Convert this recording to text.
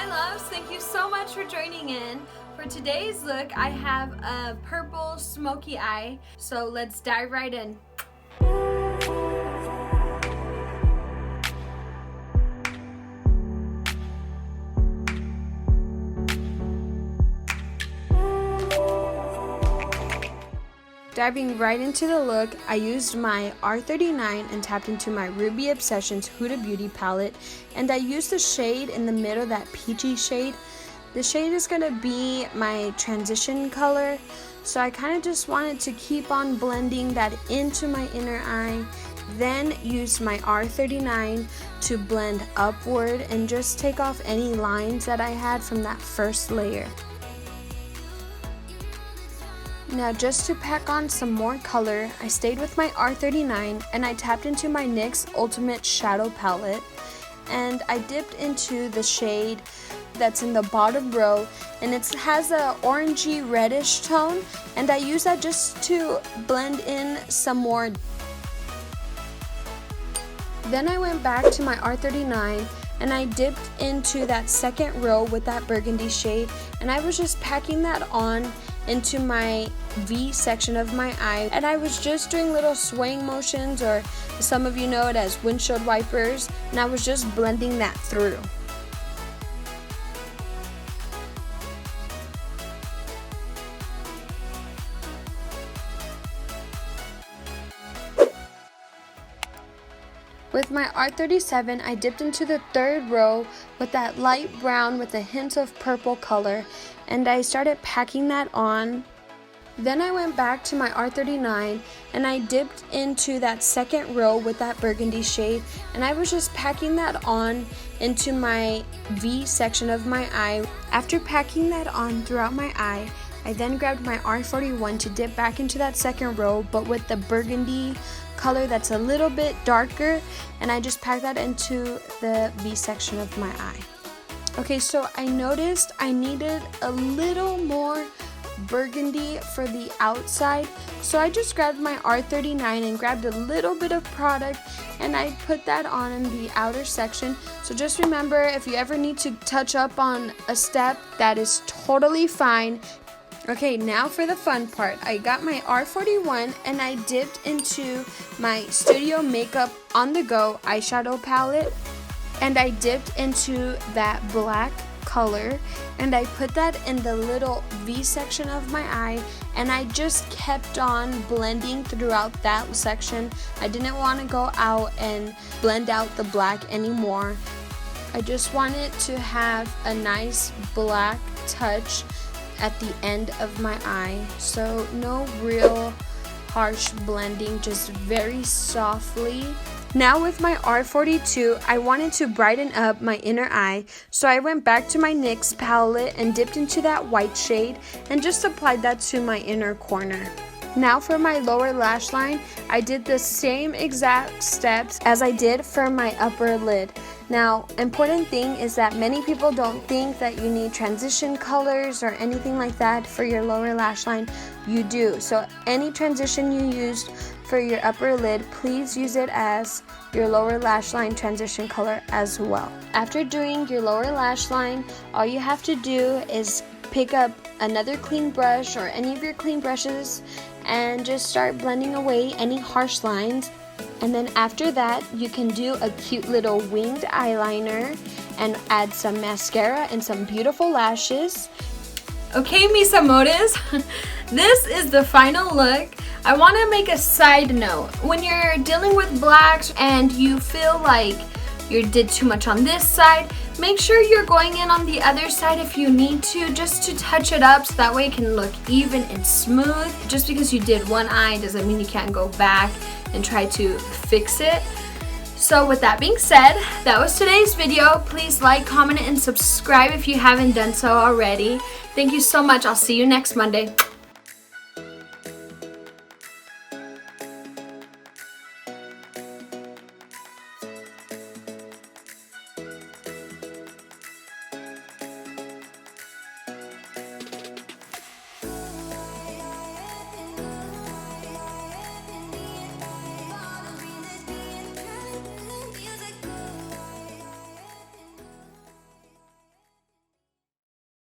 Hi loves, thank you so much for joining in. For today's look, I have a purple smoky eye, so let's dive right in. Diving right into the look, I used my R39 and tapped into my Ruby Obsessions Huda Beauty palette, and I used the shade in the middle, that peachy shade. The shade is going to be my transition color, so I kind of just wanted to keep on blending that into my inner eye. Then used my R39 to blend upward and just take off any lines that I had from that first layer. Now just to pack on some more color, I stayed with my R39 and I tapped into my NYX Ultimate Shadow Palette, and I dipped into the shade that's in the bottom row, and it has a orangey reddish tone, and I use that just to blend in some more. Then I went back to my R39 and I dipped into that second row with that burgundy shade, and I was just packing that on into my V section of my eye, and I was just doing little swaying motions, or some of you know it as windshield wipers, and I was just blending that through. With my R37, I dipped into the third row with that light brown with a hint of purple color, and I started packing that on. Then I went back to my R39 and I dipped into that second row with that burgundy shade, and I was just packing that on into my V section of my eye. After packing that on throughout my eye, I then grabbed my R41 to dip back into that second row, but with the burgundy color that's a little bit darker, and I just packed that into the V section of my eye. Okay, so I noticed I needed a little more burgundy for the outside, so I just grabbed my R39 and grabbed a little bit of product and I put that on in the outer section. So just remember, if you ever need to touch up on a step, that is totally fine. Okay, now for the fun part. I got my R41 and I dipped into my Studio Makeup On The Go eyeshadow palette, and I dipped into that black color and I put that in the little V section of my eye, and I just kept on blending throughout that section. I didn't want to go out and blend out the black anymore. I just wanted to have a nice black touch at the end of my eye, so no real harsh blending, just very softly. Now with my R42, I wanted to brighten up my inner eye, so I went back to my NYX palette and dipped into that white shade and just applied that to my inner corner. Now for my lower lash line, I did the same exact steps as I did for my upper lid. Now, important thing is that many people don't think that you need transition colors or anything like that for your lower lash line. You do. So any transition you used for your upper lid, please use it as your lower lash line transition color as well. After doing your lower lash line, all you have to do is pick up another clean brush or any of your clean brushes and just start blending away any harsh lines. And then after that, you can do a cute little winged eyeliner and add some mascara and some beautiful lashes. Okay, Misa Modas, this is the final look. I want to make a side note. When you're dealing with blacks and you feel like you did too much on this side, make sure you're going in on the other side if you need to, just to touch it up so that way it can look even and smooth. Just because you did one eye doesn't mean you can't go back and try to fix it. So with that being said, that was today's video. Please like, comment, and subscribe if you haven't done so already. Thank you so much. I'll see you next Monday.